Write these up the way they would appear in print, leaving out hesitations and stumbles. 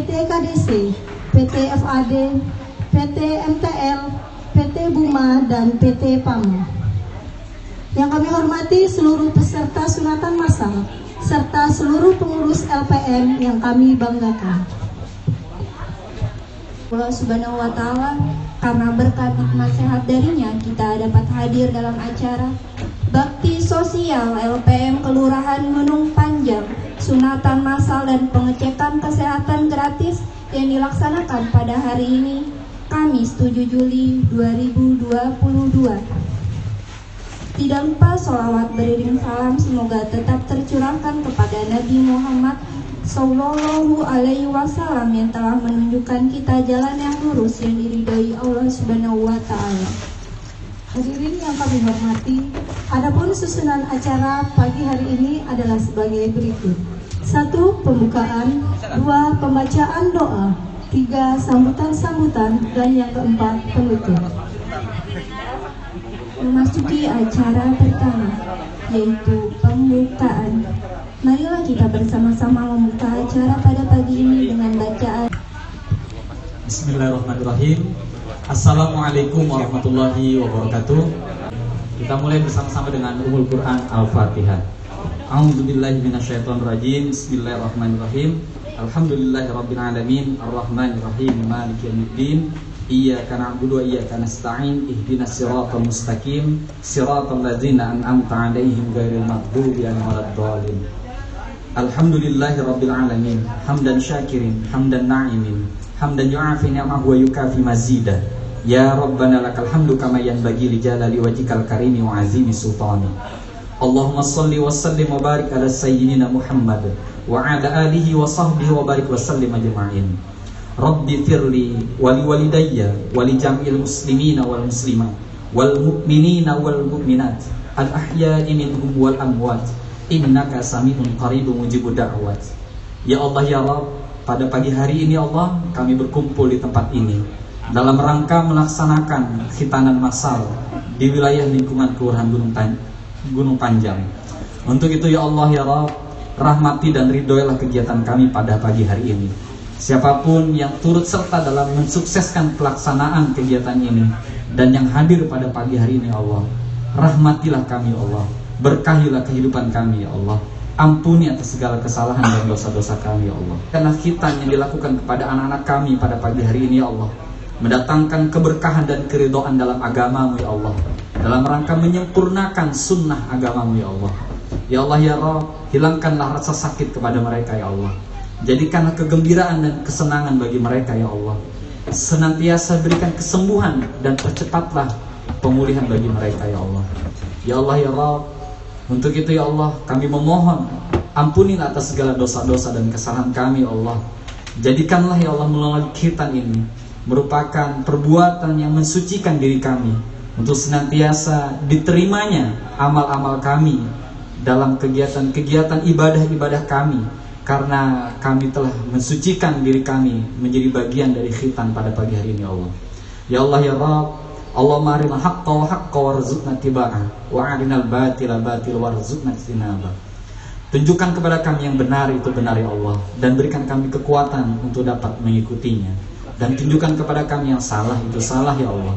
PT KDC, PT FAD, PT MTL, PT Buma, dan PT PAM. Yang kami hormati seluruh peserta sunatan massal, serta seluruh pengurus LPM yang kami banggakan. Allah Subhanahu wa Ta'ala, karena berkat nikmat sehat darinya kita dapat hadir dalam acara bakti sosial LPM Kelurahan Gunung Panjang, sunatan massal dan pengecekan kesehatan gratis yang dilaksanakan pada hari ini, Kamis 7 Juli 2022. Tidak lupa sholawat beriring salam semoga tetap tercurahkan kepada Nabi Muhammad Sallallahu Alaihi Wasallam yang telah menunjukkan kita jalan yang lurus yang diridhoi Allah Subhanahu Wa Taala. Hadirin yang kami hormati, adapun susunan acara pagi hari ini adalah sebagai berikut: 1. Pembukaan, 2. Pembacaan doa, 3. Sambutan-sambutan, dan yang keempat penutup. Memasuki acara pertama, yaitu pembukaan. Marilah kita bersama-sama membuka acara pada pagi ini dengan bacaan. Bismillahirrahmanirrahim. Assalamualaikum warahmatullahi wabarakatuh. Kita mulai bersama-sama dengan Ummul Quran Al-Fatihah. A'udzubillahi minasyaitonirrajim. Bismillahirrahmanirrahim. Alhamdulillahirabbil alamin, arrahmanirrahim, maliki yaumiddin. Iyyaka na'budu wa iyyaka nasta'in. Ihdinas siratal mustaqim, siratal ladzina an'amta 'alaihim ghairil maghdubi 'alaihim waladdallin. Alhamdulillahirabbil alamin, hamdan syakirin, hamdan na'imin, hamdan yu'afi ni'amahu wa yukafi mazidah. Ya Rabbana lakal hamdu kama yanbaghi li jalali wajhikal karimi wa azimi sultani. Allahumma shalli wa sallim wa barik ala sayyidina Muhammad wa ala alihi wa sahbihi wa barik wa sallim ajma'in. Rabbi firli wali walidayya wali jam'il muslimina wal muslimat wal mu'minina wal mu'minat al ahya'i minhum wal amwat innaka sami'un qaribun mujibud da'wat. Ya Allah ya Rabb, pada pagi hari ini Allah kami berkumpul di tempat ini dalam rangka melaksanakan khitanan massal di wilayah lingkungan Kelurahan Gunung Panjang. Untuk itu ya Allah ya Rabb, rahmati dan ridhoilah kegiatan kami pada pagi hari ini. Siapapun yang turut serta dalam mensukseskan pelaksanaan kegiatan ini dan yang hadir pada pagi hari ini Allah, rahmatilah kami Allah, berkahilah kehidupan kami ya Allah, ampuni atas segala kesalahan dan dosa-dosa kami ya Allah. Karena khitan yang dilakukan kepada anak-anak kami pada pagi hari ini ya Allah, mendatangkan keberkahan dan keridhaan dalam agamamu ya Allah, dalam rangka menyempurnakan sunnah agamamu ya Allah. Ya Allah ya Rabb, hilangkanlah rasa sakit kepada mereka ya Allah, jadikanlah kegembiraan dan kesenangan bagi mereka ya Allah. Senantiasa berikan kesembuhan dan percepatlah pemulihan bagi mereka ya Allah. Ya Allah ya Rabb, untuk itu ya Allah kami memohon ampunilah atas segala dosa-dosa dan kesalahan kami ya Allah. Jadikanlah ya Allah melalui khitan ini merupakan perbuatan yang mensucikan diri kami untuk senantiasa diterimanya amal-amal kami dalam kegiatan-kegiatan ibadah-ibadah kami, karena kami telah mensucikan diri kami menjadi bagian dari khitan pada pagi hari ini Allah. Ya Allah ya Rabb, Allahumma arinal haqqa wa haqqa warzuqna tiba'ah wa arinal batila batil warzuqna ijtinabah. Tunjukkan kepada kami yang benar itu benar ya Allah, dan berikan kami kekuatan untuk dapat mengikutinya. Dan tunjukkan kepada kami yang salah itu salah ya Allah,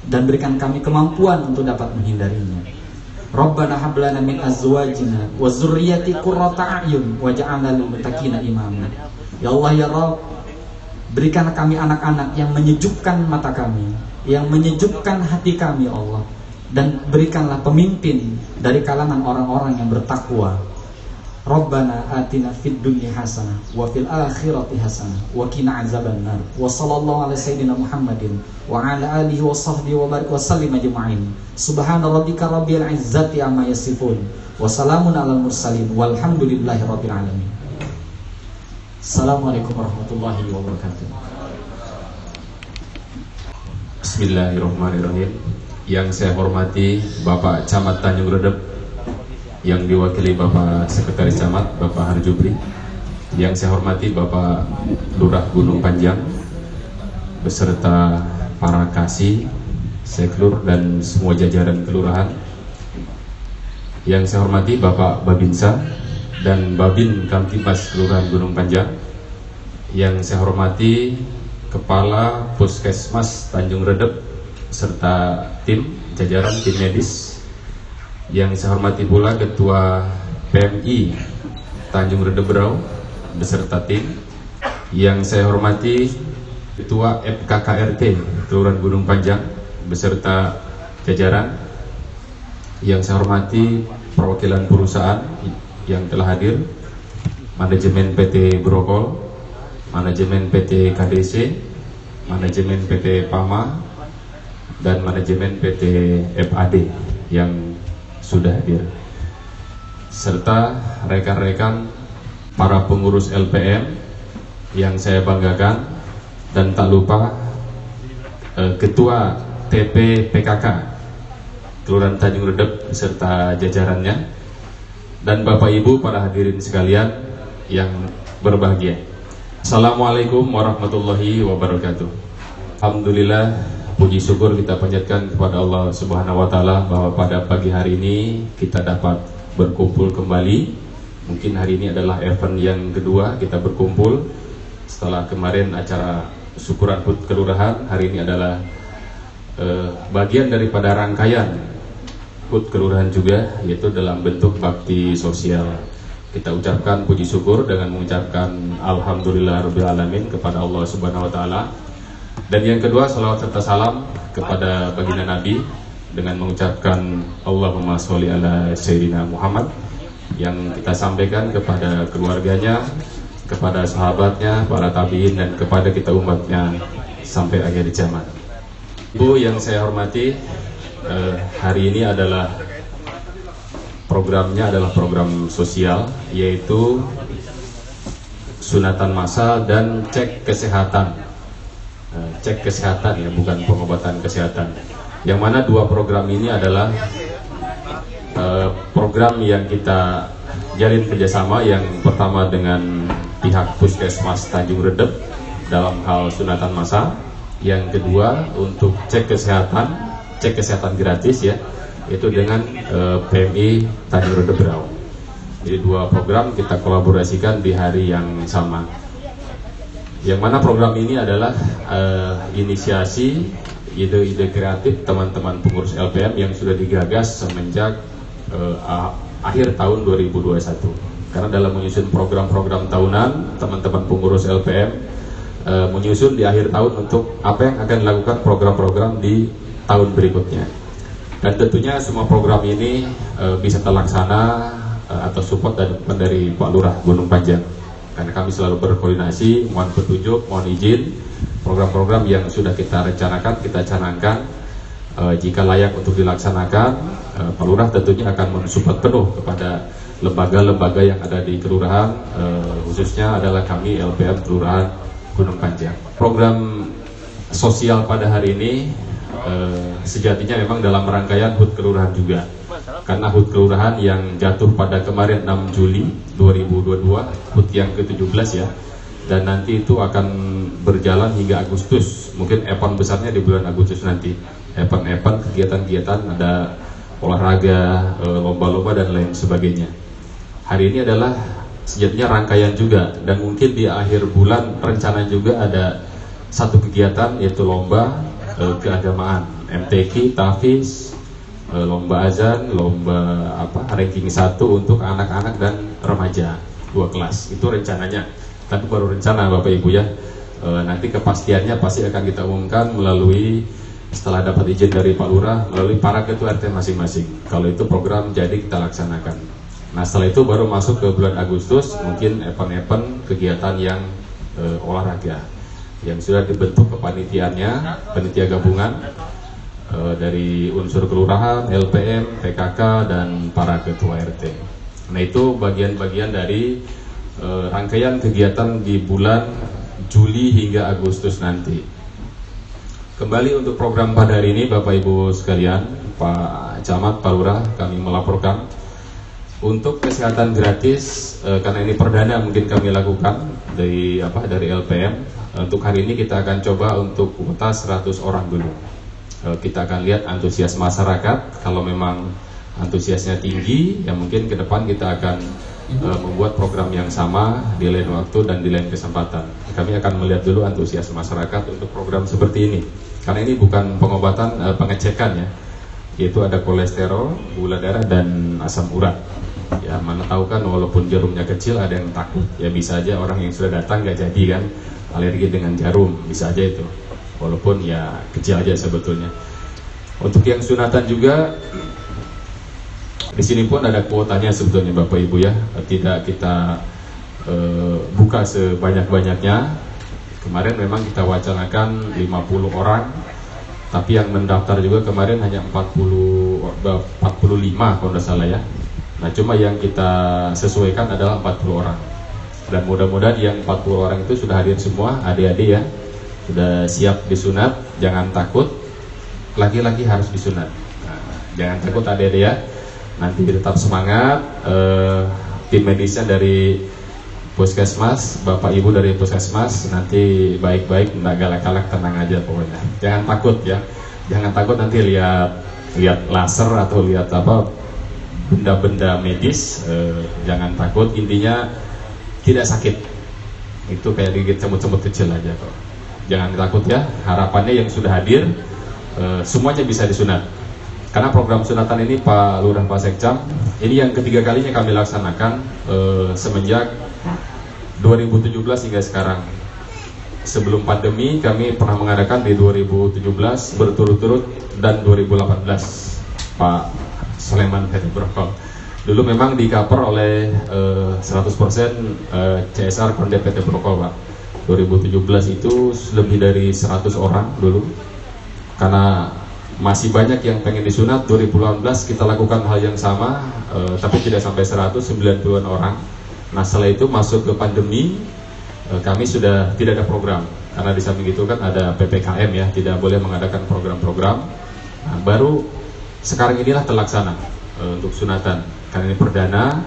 dan berikan kami kemampuan untuk dapat menghindarinya. Rabbana hab lana min azwajina wa dzurriyyati qurrata a'yun waj'alna lil muttaqina imama. Ya Allah ya Rabb, berikanlah kami anak-anak yang menyejukkan mata kami, yang menyejukkan hati kami ya Allah, dan berikanlah pemimpin dari kalangan orang-orang yang bertakwa. Rabbana atina fid dunya hasanah wa fil akhirati hasanah wa qina azabannar. Wa sallallahu ala sayyidina Muhammadin wa ala alihi wa sahbihi wa barik wa sallim ajma'in. Subhana rabbika rabbil izzati amma yasifun wa salamun alal mursalin walhamdulillahi rabbil alamin. Assalamualaikum warahmatullahi wabarakatuh. Bismillahirrahmanirrahim. Yang saya hormati Bapak Camat Tanjung Redep, yang diwakili Bapak Sekretaris Camat Bapak Harjubri, yang saya hormati Bapak Lurah Gunung Panjang beserta para kasih, seklur dan semua jajaran kelurahan, yang saya hormati Bapak Babinsa dan Babin Kamtibmas Kelurahan Gunung Panjang, Yang saya hormati Kepala Puskesmas Tanjung Redep serta tim jajaran tim medis. Yang saya hormati pula Ketua PMI Tanjung Redep Berau beserta tim. Yang saya hormati Ketua FKKRT Kelurahan Gunung Panjang beserta jajaran. Yang saya hormati perwakilan perusahaan yang telah hadir, manajemen PT Brokol, manajemen PT KDC, manajemen PT PAMA, dan manajemen PT FAD yang sudah hadir, serta rekan-rekan para pengurus LPM yang saya banggakan, dan tak lupa Ketua TP PKK Kelurahan Tanjung Redep beserta jajarannya, dan Bapak Ibu para hadirin sekalian yang berbahagia. Assalamualaikum warahmatullahi wabarakatuh. Alhamdulillah, puji syukur kita panjatkan kepada Allah Subhanahu wa Ta'ala bahwa pada pagi hari ini kita dapat berkumpul kembali. Mungkin hari ini adalah event yang kedua kita berkumpul setelah kemarin acara syukuran HUT kelurahan. Hari ini adalah bagian daripada rangkaian HUT kelurahan juga, yaitu dalam bentuk bakti sosial. Kita ucapkan puji syukur dengan mengucapkan alhamdulillah-rabbil alamin kepada Allah Subhanahu wa Ta'ala. Dan yang kedua, salawat serta salam kepada baginda Nabi dengan mengucapkan Allahumma sholli ala Sayyidina Muhammad, yang kita sampaikan kepada keluarganya, kepada sahabatnya, para tabiin, dan kepada kita umatnya sampai akhir zaman. Ibu yang saya hormati, hari ini adalah programnya adalah program sosial, yaitu sunatan massal dan cek kesehatan. Cek kesehatan ya, bukan pengobatan kesehatan. Yang mana dua program ini adalah program yang kita jalin kerjasama. Yang pertama dengan pihak Puskesmas Tanjung Redep dalam hal sunatan massal. Yang kedua untuk cek kesehatan gratis ya, itu dengan PMI Tanjung Redep Berau. Jadi dua program kita kolaborasikan di hari yang sama. Yang mana program ini adalah inisiasi ide-ide kreatif teman-teman pengurus LPM yang sudah digagas semenjak akhir tahun 2021. Karena dalam menyusun program-program tahunan, teman-teman pengurus LPM menyusun di akhir tahun untuk apa yang akan dilakukan program-program di tahun berikutnya. Dan tentunya semua program ini bisa terlaksana atau support dari Pak Lurah Gunung Panjang. Karena kami selalu berkoordinasi, mohon petunjuk, mohon izin, program-program yang sudah kita rencanakan, kita canangkan, jika layak untuk dilaksanakan, Pak Lurah tentunya akan mensupport penuh kepada lembaga-lembaga yang ada di kelurahan, khususnya adalah kami LPM Kelurahan Gunung Panjang. Program sosial pada hari ini sejatinya memang dalam rangkaian HUT kelurahan juga, karena HUT kelurahan yang jatuh pada kemarin 6 Juli 2022, HUT yang ke-17 ya, dan nanti itu akan berjalan hingga Agustus. Mungkin event besarnya di bulan Agustus nanti, event kegiatan-kegiatan, ada olahraga, lomba-lomba dan lain sebagainya. Hari ini adalah sejatinya rangkaian juga, dan mungkin di akhir bulan rencana juga ada satu kegiatan, yaitu lomba keagamaan, MTQ, Tafiz, lomba azan, lomba ranking 1 untuk anak-anak dan remaja 2 kelas. Itu rencananya, tapi baru rencana Bapak Ibu ya. Nanti kepastiannya pasti akan kita umumkan melalui, setelah dapat izin dari Pak Lurah, melalui para ketua RT masing-masing. Kalau itu program jadi kita laksanakan. Nah setelah itu baru masuk ke bulan Agustus, mungkin event-event kegiatan yang olahraga yang sudah dibentuk kepanitiaannya, panitia gabungan dari unsur kelurahan, LPM, PKK, dan para ketua RT. Nah itu bagian-bagian dari rangkaian kegiatan di bulan Juli hingga Agustus nanti. Kembali untuk program pada hari ini, Bapak Ibu sekalian, Pak Camat, Pak Lurah, kami melaporkan untuk kesehatan gratis, karena ini perdana mungkin kami lakukan dari LPM. Untuk hari ini kita akan coba untuk kuota 100 orang dulu. Kita akan lihat antusias masyarakat. Kalau memang antusiasnya tinggi, ya mungkin ke depan kita akan membuat program yang sama di lain waktu dan di lain kesempatan. Kami akan melihat dulu antusias masyarakat untuk program seperti ini, karena ini bukan pengobatan, pengecekan ya, yaitu ada kolesterol, gula darah dan asam urat. Ya mana tahu kan, walaupun jarumnya kecil ada yang takut, ya bisa aja orang yang sudah datang nggak jadi kan, alergi dengan jarum, bisa aja itu, walaupun ya kecil aja sebetulnya. Untuk yang sunatan juga di sini pun ada kuotanya sebetulnya Bapak Ibu ya, tidak kita buka sebanyak-banyaknya. Kemarin memang kita wacanakan 50 orang, tapi yang mendaftar juga kemarin hanya 45 kalau tidak salah ya. Nah cuma yang kita sesuaikan adalah 40 orang. Dan mudah-mudahan yang 40 orang itu sudah hadir semua, adik-adik ya, sudah siap disunat. Jangan takut, laki-laki harus disunat. Nah, jangan takut adik-adik ya. Nanti tetap semangat, tim medisnya dari Puskesmas, Bapak Ibu dari Puskesmas nanti baik-baik, nggak galak-galak, tenang aja pokoknya. Jangan takut ya, jangan takut nanti lihat laser atau lihat apa benda-benda medis, jangan takut, intinya tidak sakit. Itu kayak digigit semut-semut kecil aja kok. Jangan takut ya, harapannya yang sudah hadir semuanya bisa disunat. Karena program sunatan ini Pak Lurah Pak Sekcam, ini yang ketiga kalinya kami laksanakan semenjak 2017 hingga sekarang. Sebelum pandemi kami pernah mengadakan di 2017 berturut-turut dan 2018 Pak Sleman PT Brokol. Dulu memang di-cover oleh 100% CSR Konde PT Brokol Pak. 2017 itu lebih dari 100 orang dulu. Karena masih banyak yang pengen disunat, 2018 kita lakukan hal yang sama, tapi tidak sampai 190-an orang. Nah setelah itu masuk ke pandemi, kami sudah tidak ada program, karena di samping itu kan ada PPKM ya, tidak boleh mengadakan program-program. Nah, baru sekarang inilah terlaksana untuk sunatan, karena ini perdana,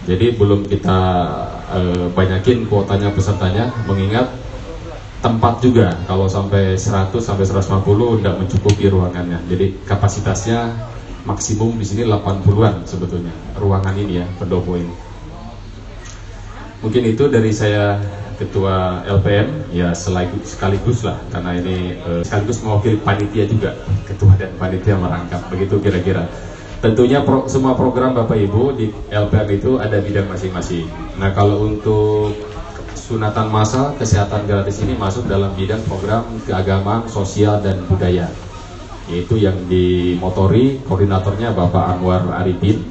jadi belum kita banyakin kuotanya pesertanya, mengingat tempat juga kalau sampai 100 sampai 150 tidak mencukupi ruangannya. Jadi kapasitasnya maksimum di sini 80-an sebetulnya ruangan ini ya, pendopo ini. Mungkin itu dari saya Ketua LPM ya, sekaligus lah, karena ini sekaligus mewakili panitia juga, ketua dan panitia merangkap, begitu kira-kira. Tentunya semua program Bapak Ibu di LPM itu ada bidang masing-masing. Nah kalau untuk sunatan massal kesehatan gratis ini masuk dalam bidang program keagamaan, sosial dan budaya, yaitu yang dimotori koordinatornya Bapak Anwar Arifin,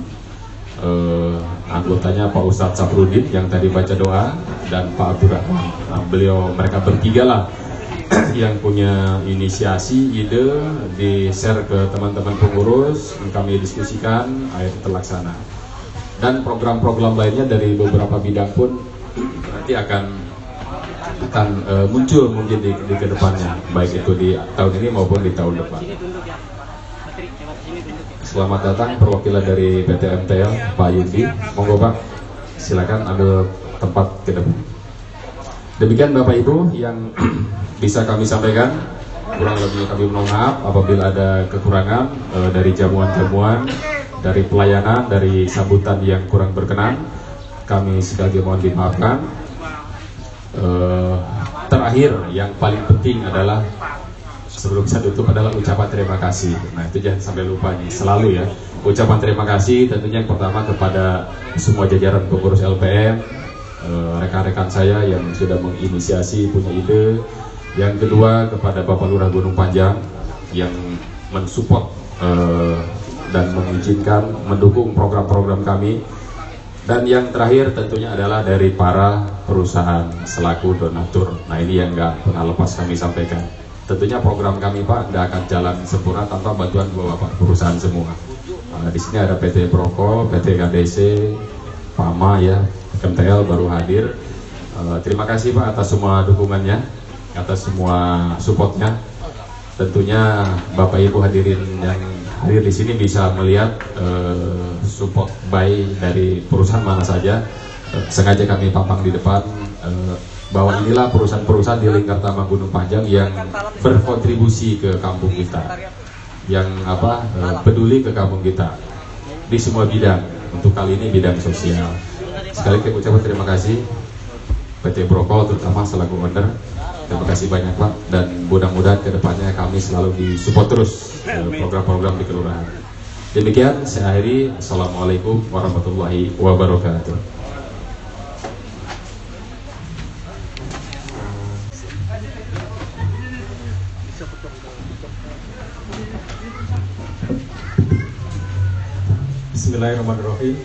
anggotanya Pak Ustadz Saprudin yang tadi baca doa, dan Pak Abdurrahman. Nah, mereka bertiga lah yang punya inisiasi, ide, di-share ke teman-teman pengurus, kami diskusikan, akhirnya terlaksana. Dan program-program lainnya dari beberapa bidang pun nanti akan muncul mungkin di kedepannya, baik itu di tahun ini maupun di tahun depan. Selamat datang perwakilan dari PT MTL, Pak Yudi. Monggo Pak, silakan ambil tempat ke depan. Demikian Bapak Ibu yang bisa kami sampaikan. Kurang lebih kami mohon maaf apabila ada kekurangan dari jamuan-jamuan, dari pelayanan, dari sambutan yang kurang berkenan. Kami sekali lagi mohon dimaafkan. Terakhir yang paling penting adalah sebelum saya tutup adalah ucapan terima kasih. Nah itu jangan sampai lupa nih, selalu ya. Ucapan terima kasih tentunya yang pertama kepada semua jajaran pengurus LPM, rekan-rekan saya yang sudah menginisiasi, punya ide. Yang kedua kepada Bapak Lurah Gunung Panjang yang mensupport dan mengizinkan, mendukung program-program kami. Dan yang terakhir tentunya adalah dari para perusahaan selaku donatur. Nah ini yang nggak pernah lepas kami sampaikan. Tentunya program kami Pak tidak akan jalan sempurna tanpa bantuan Bapak perusahaan semua. Di sini ada PT Brokol, PT KDC, PAMA ya, MTL baru hadir. Terima kasih Pak atas semua dukungannya, atas semua supportnya. Tentunya Bapak Ibu hadirin yang hadir di sini bisa melihat support baik dari perusahaan mana saja. Sengaja kami pampang di depan bahwa inilah perusahaan-perusahaan di lingkar Taman Gunung Panjang yang berkontribusi ke kampung kita, yang peduli ke kampung kita di semua bidang. Untuk kali ini bidang sosial. Sekali lagi ucapkan terima kasih PT Brokol terutama selaku owner. Terima kasih banyak Pak, dan mudah-mudahan kedepannya kami selalu disupport terus program-program di kelurahan. Demikian saya akhiri. Assalamualaikum warahmatullahi wabarakatuh. Bismillahirrahmanirrahim.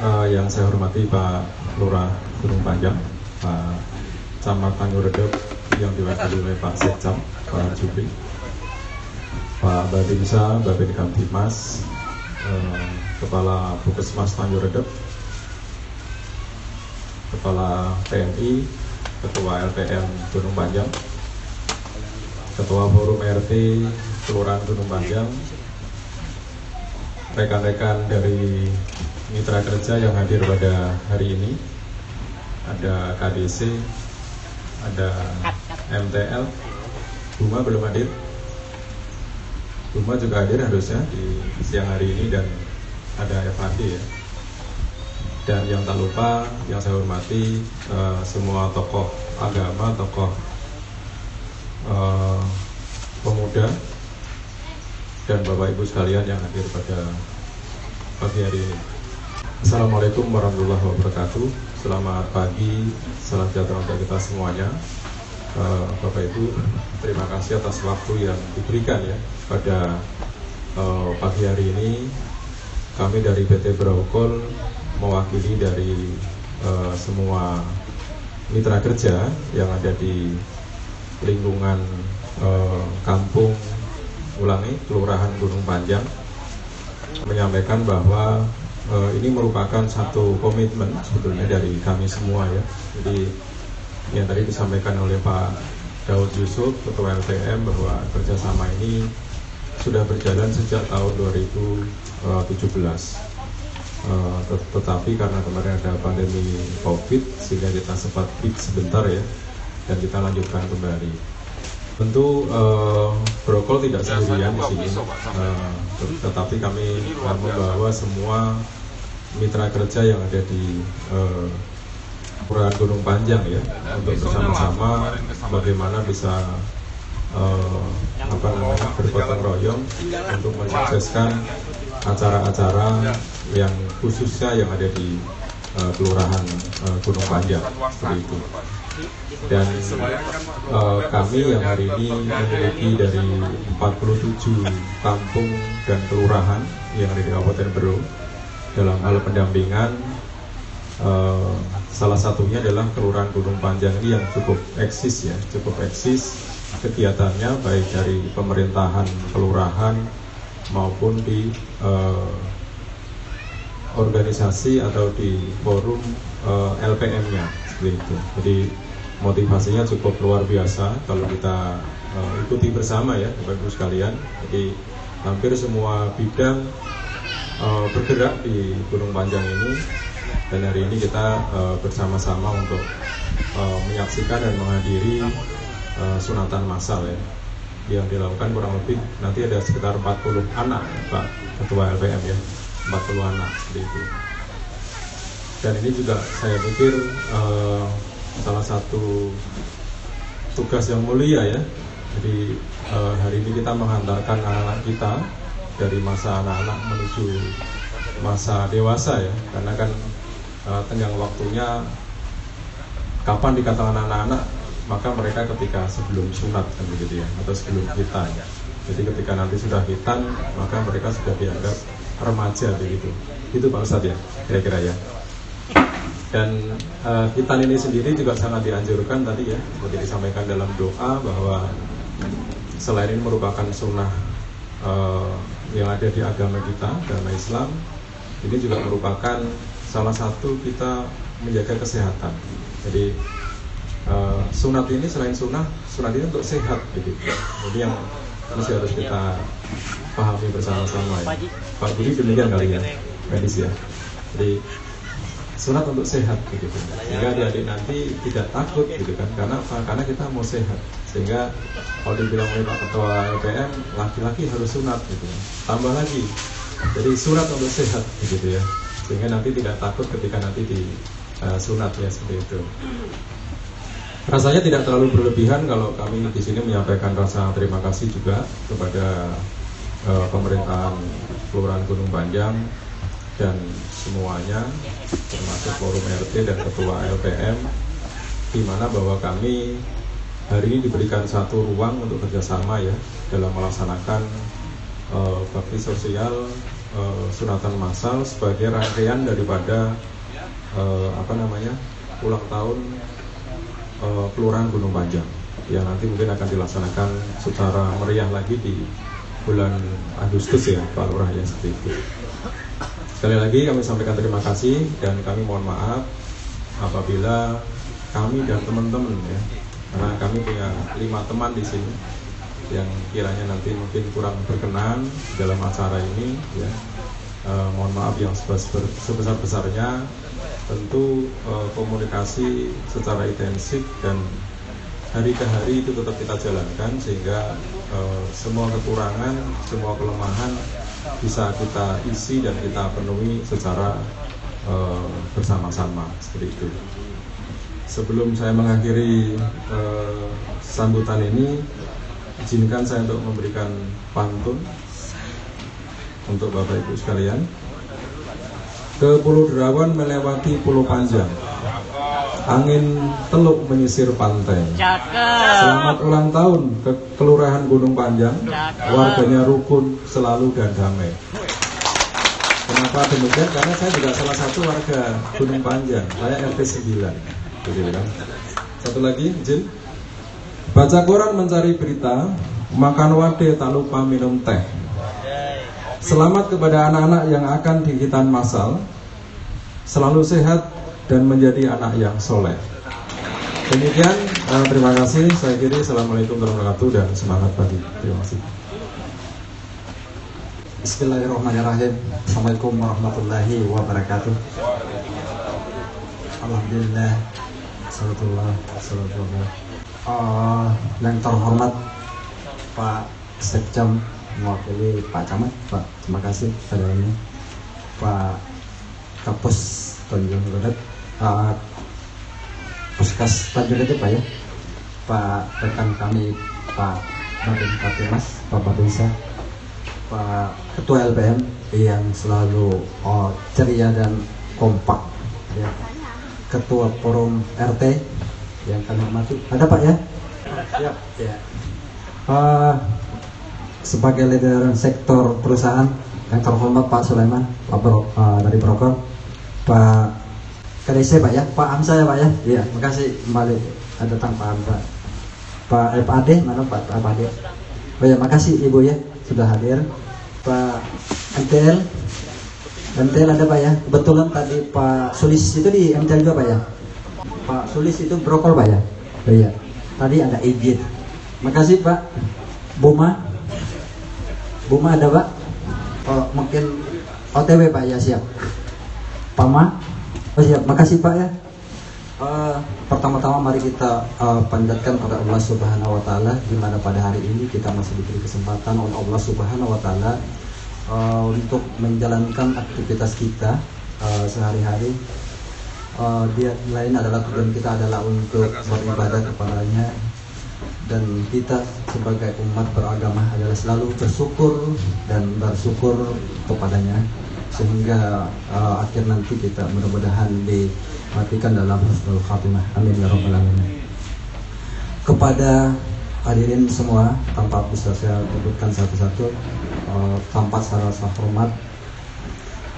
Yang saya hormati Pak Lurah Gunung Panjang, Pak Camat Tanjung Redep yang diwakili oleh Pak Sekcam, Pak Jupri, Pak Babinsa, Babin Kamtimas, Kepala Puskesmas Tanjung Redep, Kepala TNI, Ketua LPM Gunung Panjang, Ketua Forum RT Kelurahan Gunung Panjang, rekan-rekan dari mitra kerja yang hadir pada hari ini, ada KDC, ada MTL, Buma belum hadir, Buma juga hadir harusnya di siang hari ini, dan ada FAD ya. Dan yang tak lupa, yang saya hormati semua tokoh agama, tokoh pemuda, dan Bapak Ibu sekalian yang hadir pada pagi hari ini. Assalamualaikum warahmatullahi wabarakatuh. Selamat pagi, salam sejahtera untuk kita semuanya. Bapak Ibu, terima kasih atas waktu yang diberikan ya pada pagi hari ini. Kami dari PT Brokol mewakili dari semua mitra kerja yang ada di lingkungan kampung Kelurahan Gunung Panjang, menyampaikan bahwa ini merupakan satu komitmen sebetulnya dari kami semua ya. Jadi yang tadi disampaikan oleh Pak Daud Yusuf, Ketua LPM, bahwa kerjasama ini sudah berjalan sejak tahun 2017. Tetapi karena kemarin ada pandemi COVID, sehingga kita sempat break sebentar ya, dan kita lanjutkan kembali. Tentu Brokol tidak sendirian di sini, tetapi kami membawa semua mitra kerja yang ada di Kelurahan Gunung Panjang ya, untuk bersama-sama bagaimana bisa bergotong royong untuk mensukseskan acara-acara yang khususnya yang ada di Kelurahan Gunung Panjang seperti itu. Dan kami yang hari ini memiliki dari 47 kampung dan kelurahan yang ada di Kabupaten Berau. Dalam hal pendampingan, salah satunya adalah Kelurahan Gunung Panjang ini yang cukup eksis ya, cukup eksis kegiatannya baik dari pemerintahan kelurahan maupun di organisasi atau di forum LPM-nya seperti itu. Jadi motivasinya cukup luar biasa kalau kita ikuti bersama ya Bapak Ibu sekalian. Jadi hampir semua bidang bergerak di Gunung Panjang ini, dan hari ini kita bersama-sama untuk menyaksikan dan menghadiri sunatan massal ya, yang dilakukan kurang lebih nanti ada sekitar 40 anak Pak Ketua LPM ya, 40 anak seperti itu. Dan ini juga saya pikir salah satu tugas yang mulia ya. Jadi hari ini kita menghantarkan anak-anak kita dari masa anak-anak menuju masa dewasa ya, karena kan tenggang waktunya kapan dikatakan anak-anak, maka mereka ketika sebelum sunat kan begitu ya, atau sebelum khitan. Jadi ketika nanti sudah khitan, maka mereka sudah dianggap remaja begitu. Itu Pak Ustadz ya, kira-kira ya. Dan khitan ini sendiri juga sangat dianjurkan tadi ya, seperti disampaikan dalam doa bahwa selain ini merupakan sunnah yang ada di agama kita, agama Islam, ini juga merupakan salah satu kita menjaga kesehatan. Jadi sunat ini selain sunat ini untuk sehat begitu. Jadi yang mesti harus kita pahami bersama-sama ya. Pak Budi demikian kali ya, medis ya. Jadi sunat untuk sehat begitu, sehingga adik-adik nanti tidak takut gitu kan, karena kita mau sehat. Sehingga kalau dibilang oleh Pak Ketua LPM, laki-laki harus sunat gitu, tambah lagi, jadi sunat untuk sehat begitu ya, sehingga nanti tidak takut ketika nanti di sunat ya, seperti itu. Rasanya tidak terlalu berlebihan kalau kami di sini menyampaikan rasa terima kasih juga kepada pemerintahan Kelurahan Gunung Panjang dan semuanya, termasuk forum RT dan ketua LPM, di mana bahwa kami hari ini diberikan satu ruang untuk kerjasama ya dalam melaksanakan bakti sosial sunatan massal sebagai rangkaian daripada ulang tahun Kelurahan Gunung Panjang yang nanti mungkin akan dilaksanakan secara meriah lagi di bulan Agustus ya Pak Lurah ya, seperti itu. Sekali lagi kami sampaikan terima kasih dan kami mohon maaf apabila kami dan teman-teman ya, karena kami punya 5 teman di sini yang kiranya nanti mungkin kurang berkenan dalam acara ini ya. Mohon maaf yang sebesar-besarnya. Tentu komunikasi secara intensif dan hari ke hari itu tetap kita jalankan sehingga semua kekurangan, semua kelemahan bisa kita isi dan kita penuhi secara bersama-sama, seperti itu. Sebelum saya mengakhiri sambutan ini, izinkan saya untuk memberikan pantun untuk Bapak Ibu sekalian. Ke Pulau Derawan melewati Pulau Panjang, angin teluk menyisir pantai. Selamat ulang tahun ke Kelurahan Gunung Panjang, warganya rukun selalu dan damai. Kenapa demikian? Karena saya juga salah satu warga Gunung Panjang, saya RT 9. Begitu kan? Satu lagi, izin. Baca koran mencari berita, makan wade tak lupa minum teh. Selamat kepada anak-anak yang akan dihitan massal, selalu sehat dan menjadi anak yang soleh. Demikian, terima kasih. Saya kira assalamualaikum warahmatullahi wabarakatuh dan semangat pagi. Terima kasih. Bismillahirrahmanirrahim. Assalamualaikum warahmatullahi wabarakatuh. Alhamdulillah. Yang terhormat Pak Sekjam mewakili Pak Camat, Pak, terima kasih kepadanya. Pak Kapus Tanjung Redep, Puskas Tanjung Redep Pak ya, Pak rekan kami Pak Babin Katimas, Pak Babinsa, Pak Ketua LPM yang selalu ceria dan kompak ya. Ketua Forum RT yang kami hormati, ada Pak ya? Siap ya. Sebagai leader sektor perusahaan yang terhormat Pak Sulaiman, dari Prokon, Pak KDC Pak ya, Pak Hamzah ya Pak ya, iya, makasih kembali datang Pak Hamzah, Pak FAD mana Pak FAD, oh ya makasih Ibu ya sudah hadir, Pak MTL ada Pak ya, kebetulan tadi Pak Sulis itu di MTL juga Pak ya, Pak Sulis itu brokol Pak ya, oh iya, tadi ada izin, makasih Pak Buma ada Pak? Oh, mungkin OTW Pak ya, siap. Pama? Oh siap, makasih Pak ya. Pertama-tama mari kita panjatkan pada Allah Subhanahu Wa Taala, di mana pada hari ini kita masih diberi kesempatan oleh Allah Subhanahu Wa Taala untuk menjalankan aktivitas kita sehari-hari. Dia lain adalah tujuan kita adalah untuk beribadah kepadanya. Dan kita sebagai umat beragama adalah selalu bersyukur dan bersyukur kepadanya sehingga akhir nanti kita mudah-mudahan dimatikan dalam husnul khatimah, amin ya rabbal alamin. Kepada hadirin semua, tanpa bisa saya sebutkan satu-satu, tanpa rasa hormat,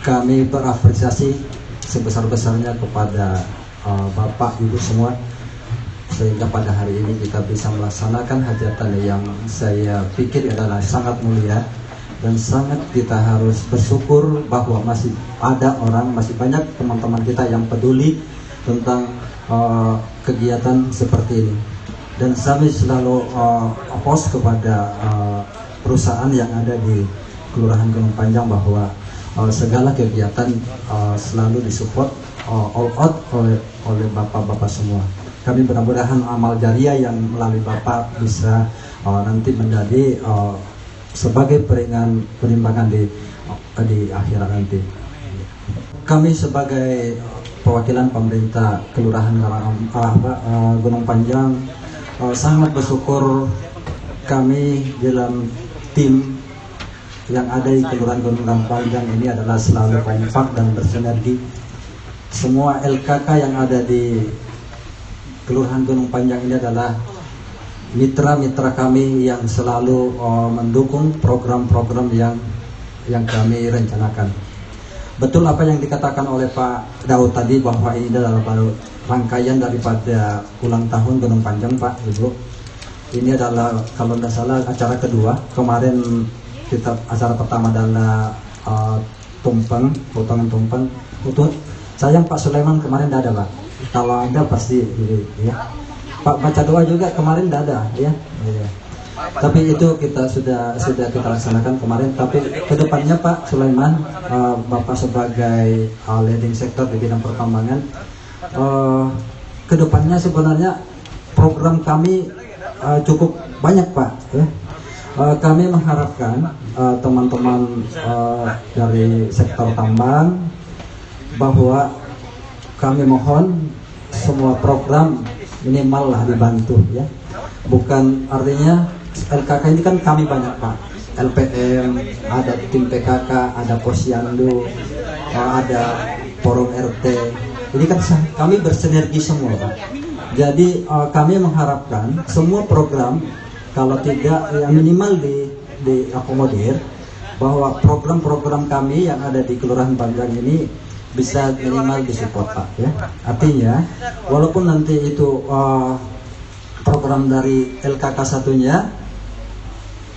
kami berapresiasi sebesar-besarnya kepada Bapak Ibu semua, sehingga pada hari ini kita bisa melaksanakan hajatan yang saya pikir adalah sangat mulia dan sangat kita harus bersyukur bahwa masih ada orang, masih banyak teman-teman kita yang peduli tentang kegiatan seperti ini. Dan kami selalu post kepada perusahaan yang ada di Kelurahan Gunung Panjang bahwa segala kegiatan selalu disupport all out oleh bapak-bapak semua. Kami mudah-mudahan amal jariah yang melalui Bapak bisa nanti menjadi sebagai penimbangan di akhirat nanti. Kami sebagai perwakilan pemerintah Kelurahan Gunung Panjang, sangat bersyukur kami dalam tim yang ada di Kelurahan Gunung Panjang ini adalah selalu kompak dan bersinergi. Semua LKK yang ada di Kelurahan Gunung Panjang ini adalah mitra-mitra kami yang selalu mendukung program-program yang kami rencanakan. Betul apa yang dikatakan oleh Pak Daud tadi, bahwa ini adalah rangkaian daripada ulang tahun Gunung Panjang, Pak Ibu. Ini adalah kalau tidak salah acara kedua. Kemarin kita acara pertama adalah tumpeng, potongan tumpeng. Sayang Pak Sulaiman kemarin tidak ada, Pak. Kalau ada pasti ya. Pak baca doa juga kemarin tidak ada ya. Tapi itu kita sudah kita laksanakan kemarin. Tapi kedepannya Pak Sulaiman, Bapak sebagai leading sector di bidang pertambangan, kedepannya sebenarnya program kami cukup banyak Pak ya. Kami mengharapkan teman-teman dari sektor tambang bahwa kami mohon semua program minimal lah dibantu ya. Bukan artinya LKK ini kan kami banyak Pak, LPM, ada tim PKK, ada Posyandu, ada forum RT. Ini kan kami bersinergi semua Pak. Jadi kami mengharapkan semua program, kalau tidak yang minimal diakomodir, bahwa program-program kami yang ada di Kelurahan Panjang ini bisa minimal disupport Pak ya. Artinya walaupun nanti itu program dari LKK satunya,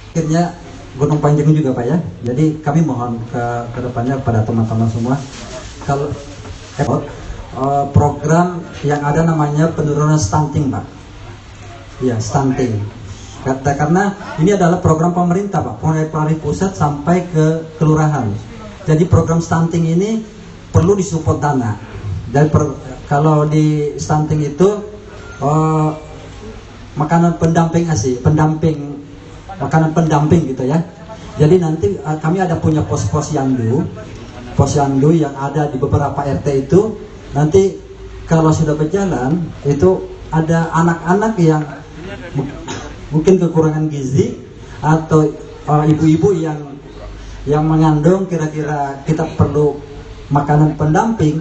akhirnya Gunung Panjang juga Pak ya. Jadi kami mohon ke depannya pada teman-teman semua, kalau program yang ada namanya penurunan stunting Pak. Ya, stunting. Karena ini adalah program pemerintah Pak, mulai dari pusat sampai ke kelurahan. Jadi program stunting ini perlu disupport dana. Dan kalau di stunting itu makanan pendamping ASI, makanan pendamping gitu ya. Jadi nanti kami ada punya posyandu yang ada di beberapa RT itu. Nanti kalau sudah berjalan itu ada anak-anak yang mungkin kekurangan gizi atau ibu-ibu yang mengandung, kira-kira kita perlu makanan pendamping,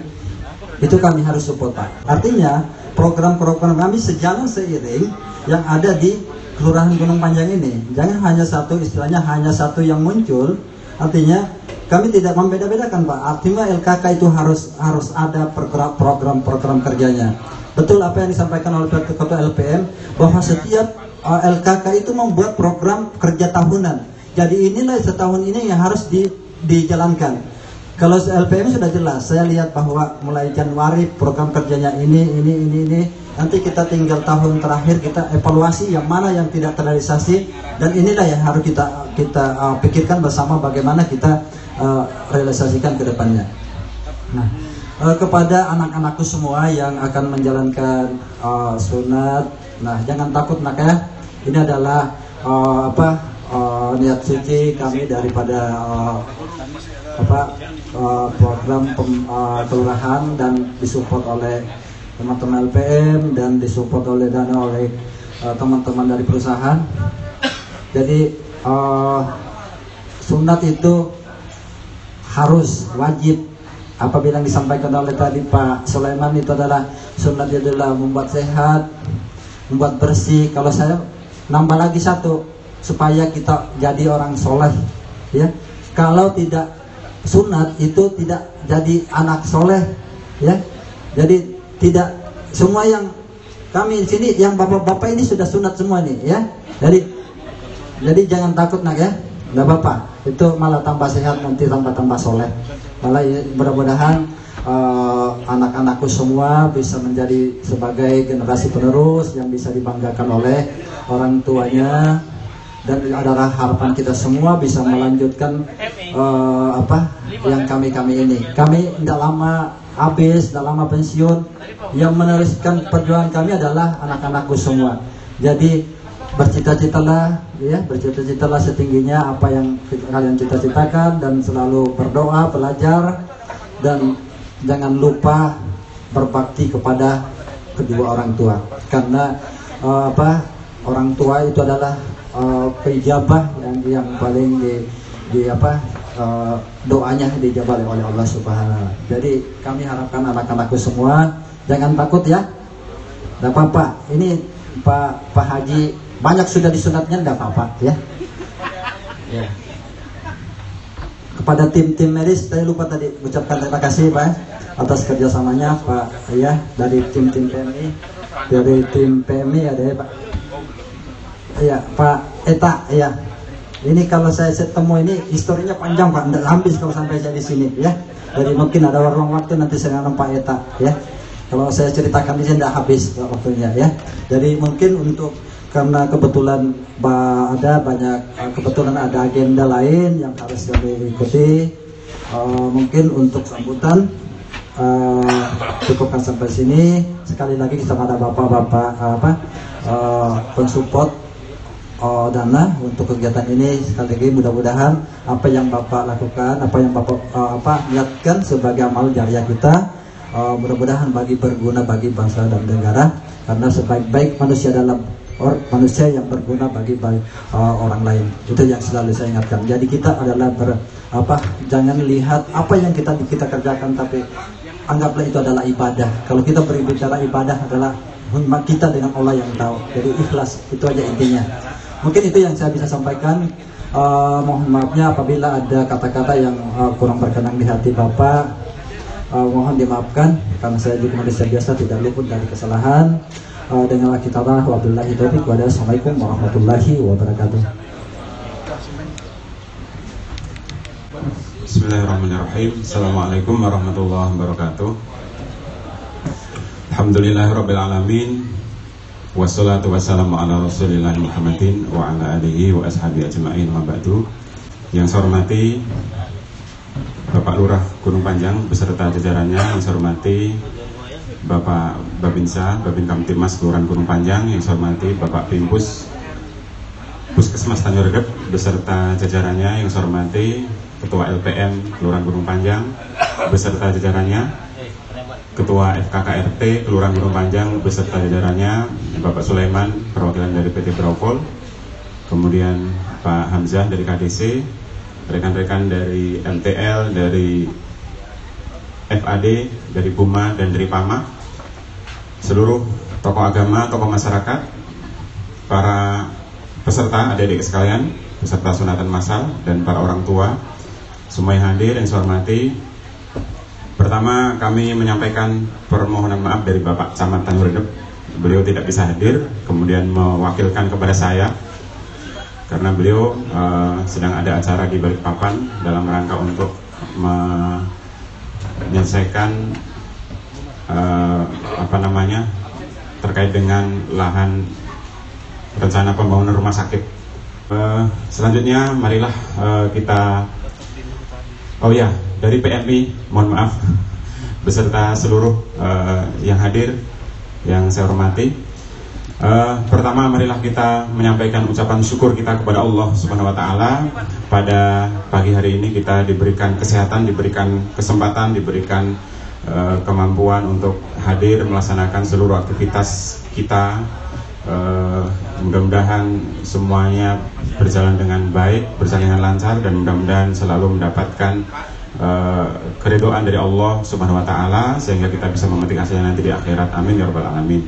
itu kami harus support Pak. Artinya program-program kami sejalan seiring yang ada di Kelurahan Gunung Panjang ini. Jangan hanya satu, istilahnya hanya satu yang muncul. Artinya kami tidak membeda-bedakan Pak. Artinya LKK itu harus ada program-program kerjanya. Betul apa yang disampaikan oleh Ketua LPM, bahwa setiap LKK itu membuat program kerja tahunan. Jadi inilah setahun ini yang harus dijalankan. Kalau LPM sudah jelas, saya lihat bahwa mulai Januari program kerjanya ini. Nanti kita tinggal tahun terakhir kita evaluasi yang mana yang tidak terrealisasi, dan inilah yang harus kita pikirkan bersama bagaimana kita realisasikan ke depannya. Nah, kepada anak-anakku semua yang akan menjalankan sunat, nah jangan takut nak ya. Ini adalah niat suci kami daripada program kelurahan, dan disupport oleh teman-teman LPM dan disupport oleh dana oleh teman-teman dari perusahaan. Jadi sunat itu harus wajib. Apabila yang disampaikan oleh tadi Pak Sulaiman, itu adalah sunat adalah membuat sehat, membuat bersih. Kalau saya nambah lagi satu, supaya kita jadi orang soleh ya. Kalau tidak sunat itu tidak jadi anak soleh ya. Jadi tidak semua yang kami di sini, yang bapak-bapak ini sudah sunat semua nih ya. Jadi jangan takut nak ya, nggak apa-apa. Itu malah tambah sehat, nanti tambah soleh. Malah ya, mudah-mudahan anak-anakku semua bisa menjadi sebagai generasi penerus yang bisa dibanggakan oleh orang tuanya. Dan adalah harapan kita semua bisa melanjutkan yang kami ini. Kami tidak lama habis, tidak lama pensiun. Yang meneruskan perjuangan kami adalah anak-anakku semua. Jadi bercita-citalah ya, bercita-citalah setingginya apa yang kalian cita-citakan, dan selalu berdoa, belajar, dan jangan lupa berbakti kepada kedua orang tua, karena orang tua itu adalah peijabah yang paling doanya dijabah oleh Allah Subhanahu. Jadi kami harapkan anak-anakku semua jangan takut ya. Tidak apa-apa. Ini Pak Haji banyak sudah disunatnya, tidak apa-apa ya. Ya. Kepada tim medis saya lupa tadi ucapkan terima kasih Pak atas kerjasamanya Pak ya, dari tim PMI, dari tim PMI ada ya Pak. Iya Pak Eta ya. Ini kalau saya ketemu ini historinya panjang Pak, tidak habis kalau sampai saya di sini ya. Jadi mungkin ada ruang waktu nanti saya dengan Pak Eta ya. Kalau saya ceritakan di sini tidak habis waktunya ya. Jadi mungkin untuk karena kebetulan ada agenda lain yang harus kami ikuti, mungkin untuk sambutan cukupkan sampai sini. Sekali lagi kita ada bapak-bapak pensupport dana untuk kegiatan ini. Sekali lagi mudah-mudahan apa yang Bapak lakukan, apa yang Bapak niatkan sebagai amal jariah kita, mudah-mudahan berguna bagi bangsa dan negara, karena sebaik-baik manusia adalah manusia yang berguna bagi orang lain. Itu yang selalu saya ingatkan. Jadi kita adalah jangan lihat apa yang kita kerjakan, tapi anggaplah itu adalah ibadah. Kalau kita berbicara ibadah adalah kita dengan Allah yang tahu. Jadi ikhlas, itu aja intinya. Mungkin itu yang saya bisa sampaikan. Mohon maafnya apabila ada kata-kata yang kurang berkenan di hati Bapak. Mohon dimaafkan karena saya juga manusia biasa, tidak luput dari kesalahan. Dengarlah kita wabillahi taufiq wa hidayah. Assalamualaikum warahmatullahi wabarakatuh. Bismillahirrahmanirrahim. Assalamualaikum warahmatullahi wabarakatuh. Alhamdulillahirabbil alamin. Wassalatu wassalamu ala Rasulillah Muhammadin wa ala alihi wa ashabihi ajma'in wa ba'du. Yang saya hormati Bapak Lurah Gunung Panjang beserta jajarannya, yang saya hormati Bapak Babinsa, Babin Kamtibmas Kelurahan Gunung Panjang, yang saya hormati Bapak Pimpus Puskesmas Tanjung Redep beserta jajarannya, yang saya hormati Ketua LPM Kelurahan Gunung Panjang beserta jajarannya, Ketua FKKRT Kelurahan Gunung Panjang beserta jajarannya, Bapak Sulaiman perwakilan dari PT Braupol, kemudian Pak Hamzah dari KDC, rekan-rekan dari MTL, dari FAD, dari Buma dan dari PAMA, seluruh tokoh agama, tokoh masyarakat, para peserta adik-adik sekalian, peserta sunatan massal dan para orang tua semua yang hadir yang saya hormati. Pertama, kami menyampaikan permohonan maaf dari Bapak Camat Tanjung Redep. Beliau tidak bisa hadir, kemudian mewakilkan kepada saya karena beliau sedang ada acara di Balikpapan dalam rangka untuk menyelesaikan terkait dengan lahan rencana pembangunan rumah sakit. Selanjutnya marilah kita dari PMI, mohon maaf beserta seluruh yang hadir yang saya hormati. Pertama, marilah kita menyampaikan ucapan syukur kita kepada Allah Subhanahu wa taala. Pada pagi hari ini kita diberikan kesehatan, diberikan kesempatan, diberikan kemampuan untuk hadir melaksanakan seluruh aktivitas kita. Mudah-mudahan semuanya berjalan dengan baik, berjalan dengan lancar, dan mudah-mudahan selalu mendapatkan keridhaan dari Allah Subhanahu wa taala sehingga kita bisa memetik hasilnya nanti di akhirat. Amin ya rabbal alamin.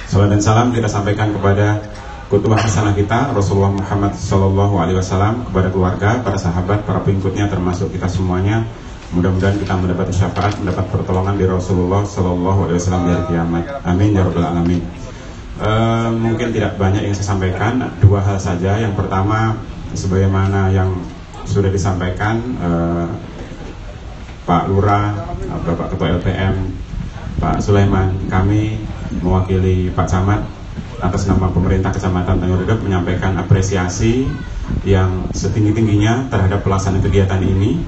Salam dan salam kita sampaikan kepada qudwah hasanah kita Rasulullah Muhammad SAW, kepada keluarga, para sahabat, para pengikutnya termasuk kita semuanya. Mudah-mudahan kita mendapat syafaat, mendapat pertolongan di Rasulullah SAW di hari kiamat. Amin ya rabbal alamin. Mungkin tidak banyak yang saya sampaikan, dua hal saja. Yang pertama, sebagaimana yang sudah disampaikan Pak Lurah, Bapak Ketua LPM, Pak Sulaiman, kami mewakili Pak Camat atas nama pemerintah Kecamatan Tanjung Redep menyampaikan apresiasi yang setinggi-tingginya terhadap pelaksanaan kegiatan ini.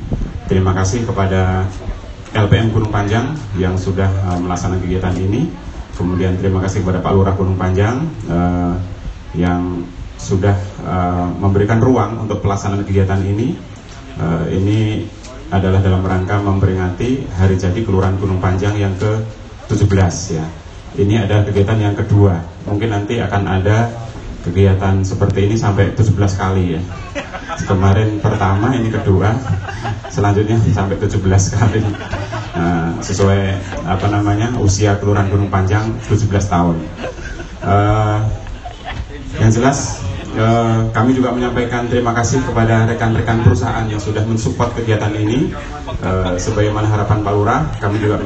Terima kasih kepada LPM Gunung Panjang yang sudah melaksanakan kegiatan ini. Kemudian terima kasih kepada Pak Lurah Gunung Panjang yang sudah memberikan ruang untuk pelaksanaan kegiatan ini. Ini adalah dalam rangka memperingati hari jadi Kelurahan Gunung Panjang yang ke 17 ya. Ini ada kegiatan yang kedua. Mungkin nanti akan ada kegiatan seperti ini sampai 17 kali ya. Kemarin pertama, ini kedua, selanjutnya sampai 17 kali. Sesuai apa namanya usia Kelurahan Gunung Panjang 17 tahun. Yang jelas kami juga menyampaikan terima kasih kepada rekan-rekan perusahaan yang sudah mensupport kegiatan ini. Sebagaimana harapan Pak Lurah, kami juga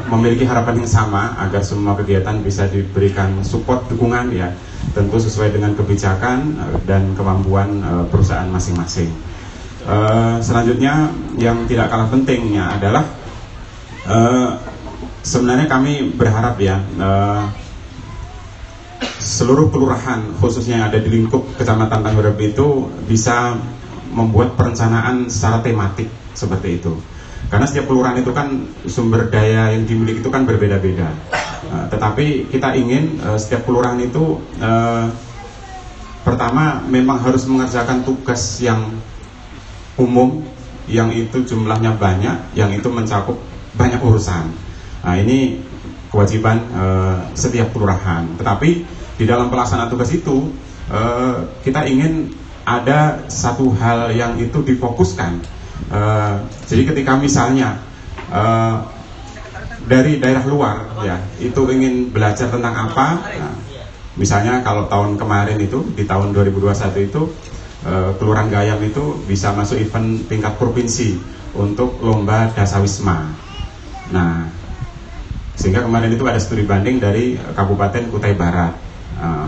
memiliki harapan yang sama agar semua kegiatan bisa diberikan support dukungan ya, tentu sesuai dengan kebijakan dan kemampuan perusahaan masing-masing. Selanjutnya yang tidak kalah pentingnya adalah sebenarnya kami berharap ya seluruh kelurahan khususnya yang ada di lingkup Kecamatan Tanjung Redep itu bisa membuat perencanaan secara tematik seperti itu. Karena setiap kelurahan itu kan sumber daya yang dimiliki itu kan berbeda-beda. Tetapi kita ingin setiap kelurahan itu pertama memang harus mengerjakan tugas yang umum, yang itu jumlahnya banyak, yang itu mencakup banyak urusan. Nah, ini kewajiban setiap kelurahan. Tetapi di dalam pelaksanaan tugas itu kita ingin ada satu hal yang itu difokuskan. Jadi ketika misalnya dari daerah luar ya itu ingin belajar tentang apa, nah, misalnya kalau tahun kemarin itu di tahun 2021 itu Kelurahan Gayam itu bisa masuk event tingkat provinsi untuk lomba dasawisma. Nah, sehingga kemarin itu ada studi banding dari Kabupaten Kutai Barat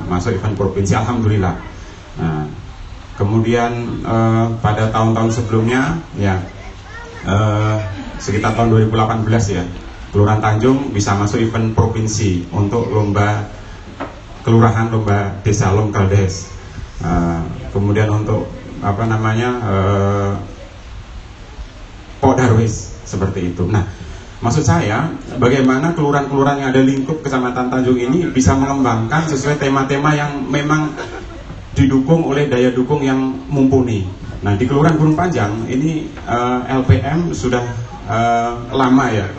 masuk event provinsi, alhamdulillah. Nah, kemudian pada tahun-tahun sebelumnya ya sekitar tahun 2018 ya Kelurahan Tanjung bisa masuk event provinsi untuk lomba kelurahan, lomba desa Lomkaldes. Kemudian untuk apa namanya Podarwis seperti itu. Nah, maksud saya bagaimana kelurahan-kelurahan yang ada lingkup Kecamatan Tanjung ini bisa mengembangkan sesuai tema-tema yang memang didukung oleh daya dukung yang mumpuni. Nah, di Kelurahan Gunung Panjang ini LPM sudah lama ya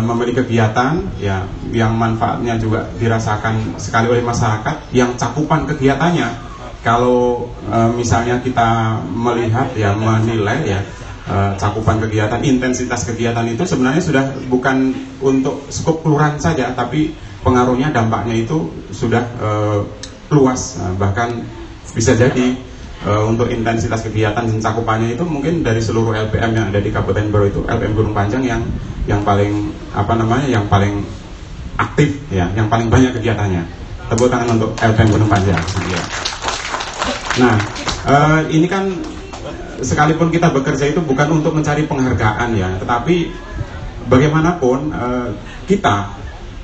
memiliki kegiatan ya yang manfaatnya juga dirasakan sekali oleh masyarakat, yang cakupan kegiatannya kalau misalnya kita melihat ya menilai ya cakupan kegiatan, intensitas kegiatan itu sebenarnya sudah bukan untuk skup kelurahan saja, tapi pengaruhnya, dampaknya itu sudah luas, bahkan bisa jadi untuk intensitas kegiatan dan cakupannya itu mungkin dari seluruh LPM yang ada di Kabupaten Berau itu LPM Gunung Panjang yang paling apa namanya yang paling aktif ya, yang paling banyak kegiatannya. Tepuk tangan untuk LPM Gunung Panjang. Ya. Nah, ini kan sekalipun kita bekerja itu bukan untuk mencari penghargaan ya, tetapi bagaimanapun kita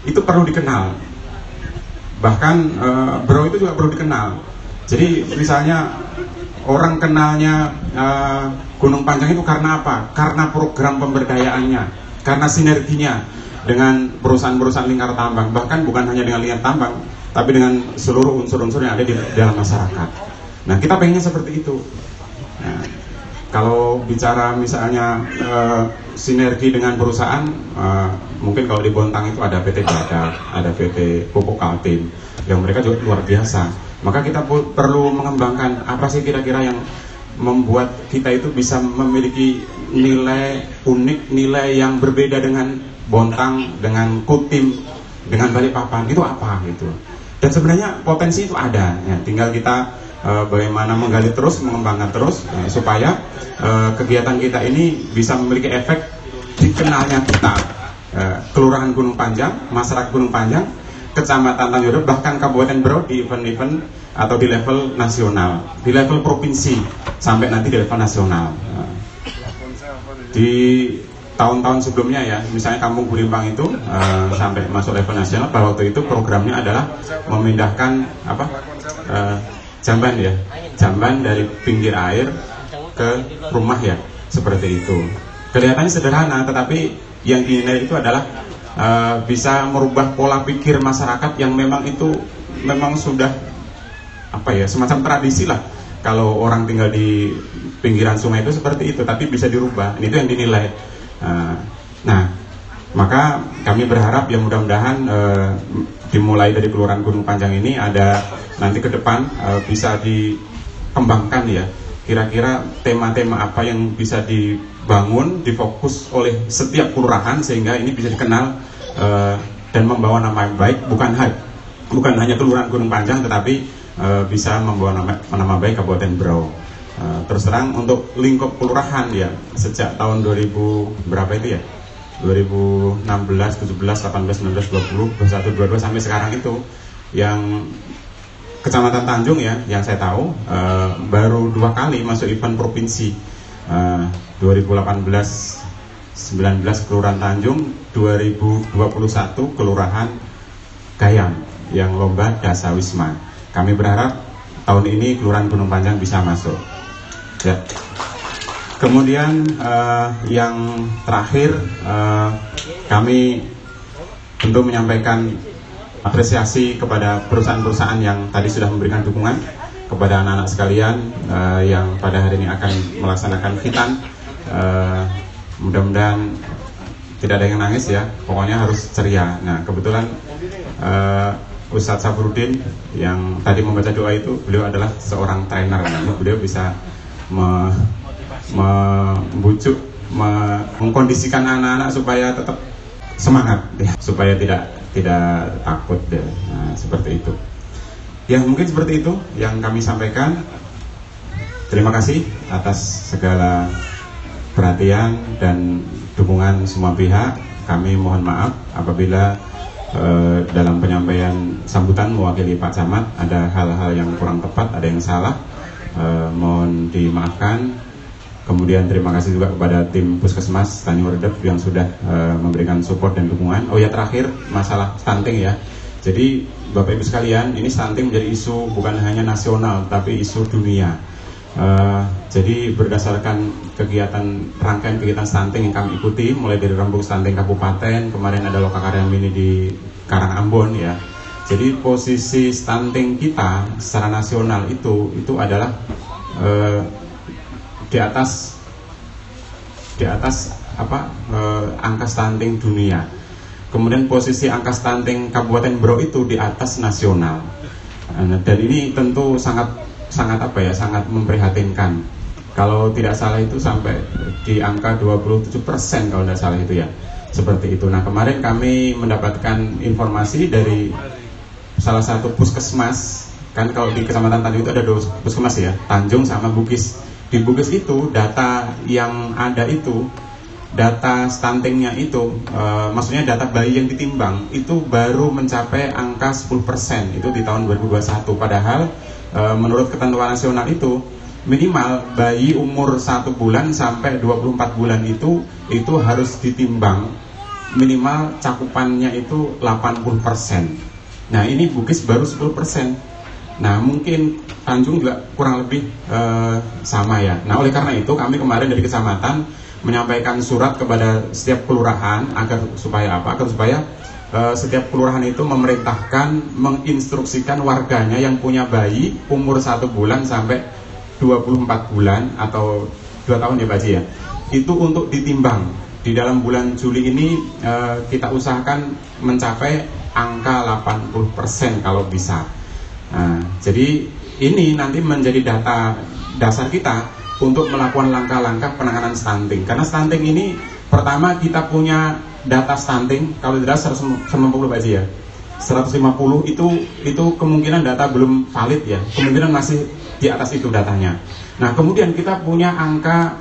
itu perlu dikenal. Bahkan Berau itu juga perlu dikenal. Jadi misalnya orang kenalnya Gunung Panjang itu karena apa? Karena program pemberdayaannya, karena sinerginya dengan perusahaan-perusahaan lingkar tambang, bahkan bukan hanya dengan lingkar tambang, tapi dengan seluruh unsur-unsur yang ada di dalam masyarakat. Nah, kita pengennya seperti itu. Nah, kalau bicara misalnya sinergi dengan perusahaan, mungkin kalau di Bontang itu ada PT Badak, ada PT Pupuk Kaltim, yang mereka juga luar biasa. Maka kita perlu mengembangkan apa sih kira-kira yang membuat kita itu bisa memiliki nilai unik, nilai yang berbeda dengan Bontang, dengan Kutim, dengan Balikpapan, itu apa gitu. Dan sebenarnya potensi itu ada, ya, tinggal kita bagaimana menggali terus, mengembangkan terus supaya kegiatan kita ini bisa memiliki efek dikenalnya kita, Kelurahan Gunung Panjang, masyarakat Gunung Panjang, Kecamatan Tanjung Redep, bahkan Kabupaten Berau di event-event atau di level nasional, di level provinsi, sampai nanti di level nasional. Di tahun-tahun sebelumnya ya, misalnya Kampung Gulimbang itu sampai masuk level nasional. Pada waktu itu programnya adalah memindahkan apa jamban ya, jamban dari pinggir air ke rumah ya, seperti itu. Kelihatannya sederhana, tetapi yang dinilai itu adalah bisa merubah pola pikir masyarakat yang memang itu memang sudah apa ya, semacam tradisi lah. Kalau orang tinggal di pinggiran sungai itu seperti itu, tapi bisa dirubah. Itu yang dinilai. Nah, Maka kami berharap ya mudah-mudahan dimulai dari Kelurahan Gunung Panjang ini ada nanti ke depan bisa dikembangkan ya, kira-kira tema-tema apa yang bisa dibangun, difokus oleh setiap kelurahan sehingga ini bisa dikenal dan membawa nama baik bukan hanya Kelurahan Gunung Panjang tetapi bisa membawa nama baik Kabupaten Berau. Terus terang untuk lingkup kelurahan ya sejak tahun 2000 berapa itu ya, 2016, 17, 18, 19, 20, 21, 22 sampai sekarang itu yang Kecamatan Tanjung ya, yang saya tahu baru 2 kali masuk event provinsi, 2018 19 Kelurahan Tanjung, 2021 Kelurahan Gayam yang lomba Dasawisma. Kami berharap tahun ini Kelurahan Gunung Panjang bisa masuk. Ya. Kemudian yang terakhir kami tentu menyampaikan apresiasi kepada perusahaan-perusahaan yang tadi sudah memberikan dukungan kepada anak-anak sekalian yang pada hari ini akan melaksanakan khitan. Mudah-mudahan tidak ada yang nangis ya, pokoknya harus ceria. Nah kebetulan Ustadz Sabrudin yang tadi membaca doa itu, beliau adalah seorang trainer, beliau bisa membujuk, mengkondisikan anak-anak supaya tetap semangat ya, supaya tidak takut ya. Nah, seperti itu ya, mungkin seperti itu yang kami sampaikan. Terima kasih atas segala perhatian dan dukungan semua pihak. Kami mohon maaf apabila dalam penyampaian sambutan mewakili Pak Camat ada hal-hal yang kurang tepat, ada yang salah, mohon dimaafkan. Kemudian terima kasih juga kepada tim Puskesmas Tanjung Redep yang sudah memberikan support dan dukungan. Oh ya, terakhir masalah stunting ya. Jadi Bapak Ibu sekalian, ini stunting menjadi isu bukan hanya nasional tapi isu dunia. Jadi berdasarkan rangkaian kegiatan stunting yang kami ikuti, mulai dari Rembuk Stunting Kabupaten, kemarin ada Lokakarya Mini di Karangambon ya. Jadi posisi stunting kita secara nasional itu adalah di atas angka stunting dunia. Kemudian posisi angka stunting Kabupaten Berau itu di atas nasional. Dan ini tentu sangat memprihatinkan. Kalau tidak salah itu sampai di angka 27% kalau tidak salah itu ya. Seperti itu. Nah, kemarin kami mendapatkan informasi dari salah satu puskesmas. Kan kalau di Kecamatan Tanjung itu ada 2 puskesmas ya, Tanjung sama Bugis. Di Bugis itu data yang ada itu, data stuntingnya itu, maksudnya data bayi yang ditimbang itu baru mencapai angka 10% itu di tahun 2021. Padahal menurut ketentuan nasional itu minimal bayi umur 1 bulan sampai 24 bulan itu harus ditimbang minimal cakupannya itu 80%. Nah ini Bugis baru 10%. Nah mungkin Tanjung juga kurang lebih sama ya. Nah oleh karena itu kami kemarin dari kecamatan menyampaikan surat kepada setiap kelurahan agar supaya setiap kelurahan itu memerintahkan, menginstruksikan warganya yang punya bayi umur 1 bulan sampai 24 bulan atau 2 tahun ya Pak Haji ya, itu untuk ditimbang. Di dalam bulan Juli ini kita usahakan mencapai angka 80% kalau bisa. Nah, jadi ini nanti menjadi data dasar kita untuk melakukan langkah-langkah penanganan stunting. Karena stunting ini pertama kita punya data stunting kalau tidak 150 Pak Haji ya. 150 itu kemungkinan data belum valid ya. Kemungkinan masih di atas itu datanya. Nah, kemudian kita punya angka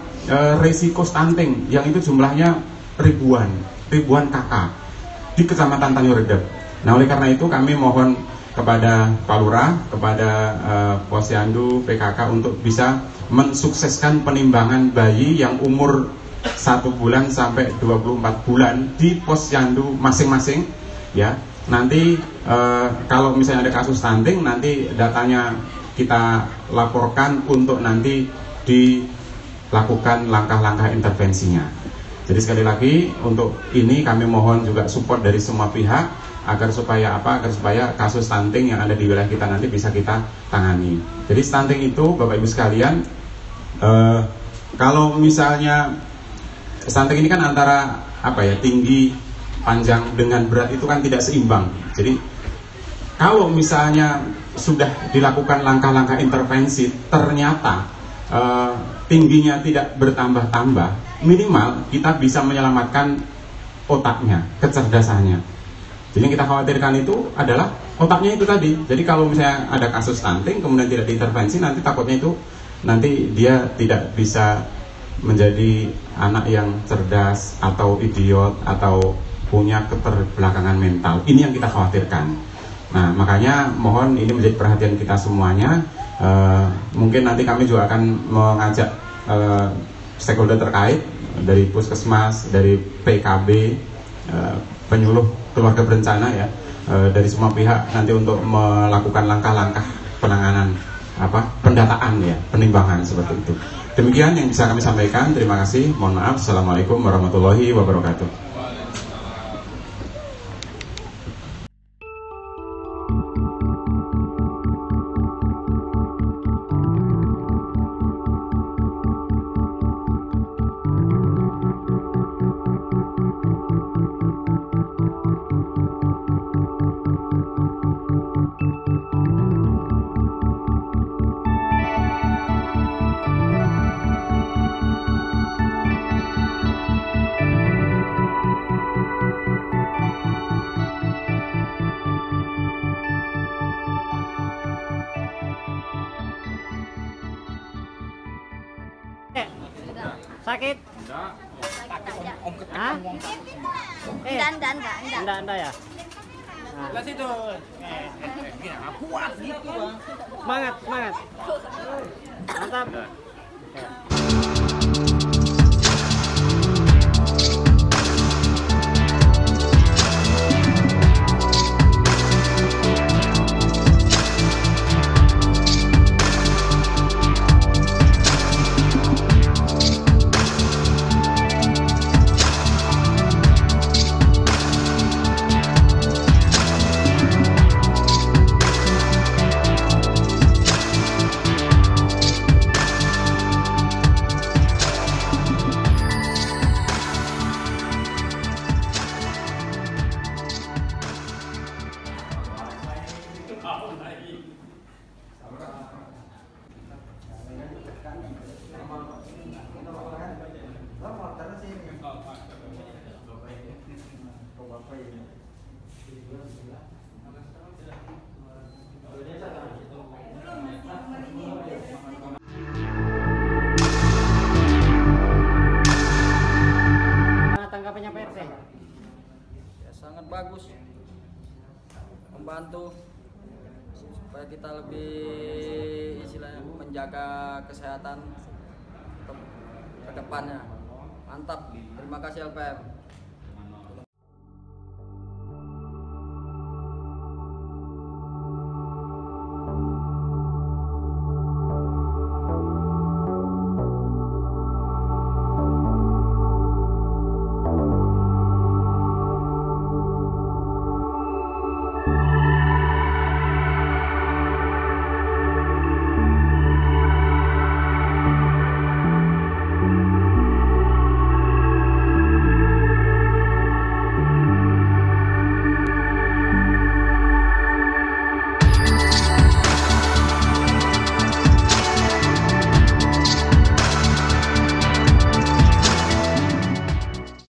resiko stunting yang itu jumlahnya ribuan kakak di Kecamatan Tanjung Redep. Nah, oleh karena itu kami mohon kepada Pak Lurah, kepada Posyandu, PKK untuk bisa mensukseskan penimbangan bayi yang umur 1 bulan sampai 24 bulan di Posyandu masing-masing ya. Nanti kalau misalnya ada kasus stunting, nanti datanya kita laporkan untuk nanti dilakukan langkah-langkah intervensinya. Jadi sekali lagi untuk ini kami mohon juga support dari semua pihak agar supaya kasus stunting yang ada di wilayah kita nanti bisa kita tangani. Jadi stunting itu Bapak Ibu sekalian, kalau misalnya stunting ini kan antara tinggi panjang dengan berat itu kan tidak seimbang. Jadi kalau misalnya sudah dilakukan langkah-langkah intervensi, ternyata tingginya tidak bertambah-tambah, minimal kita bisa menyelamatkan otaknya, kecerdasannya. Jadi yang kita khawatirkan itu adalah otaknya itu tadi. Jadi kalau misalnya ada kasus stunting kemudian tidak diintervensi, nanti takutnya itu nanti dia tidak bisa menjadi anak yang cerdas atau idiot atau punya keterbelakangan mental. Ini yang kita khawatirkan. Nah, makanya mohon ini menjadi perhatian kita semuanya. Mungkin nanti kami juga akan mengajak stakeholder terkait dari Puskesmas, dari PKB, penyuluh keluarga berencana ya, dari semua pihak nanti untuk melakukan langkah-langkah penanganan pendataan ya, penimbangan seperti itu. Demikian yang bisa kami sampaikan. Terima kasih. Mohon maaf. Assalamualaikum warahmatullahi wabarakatuh. Sakit? Hah? Enggak ya? Lah situ. Kuat gitu, Bang. Semangat. Mantap. Tanggapannya Pak RT? Ya, sangat bagus, membantu supaya kita lebih istilahnya menjaga kesehatan ke depannya. Mantap, terima kasih LPM.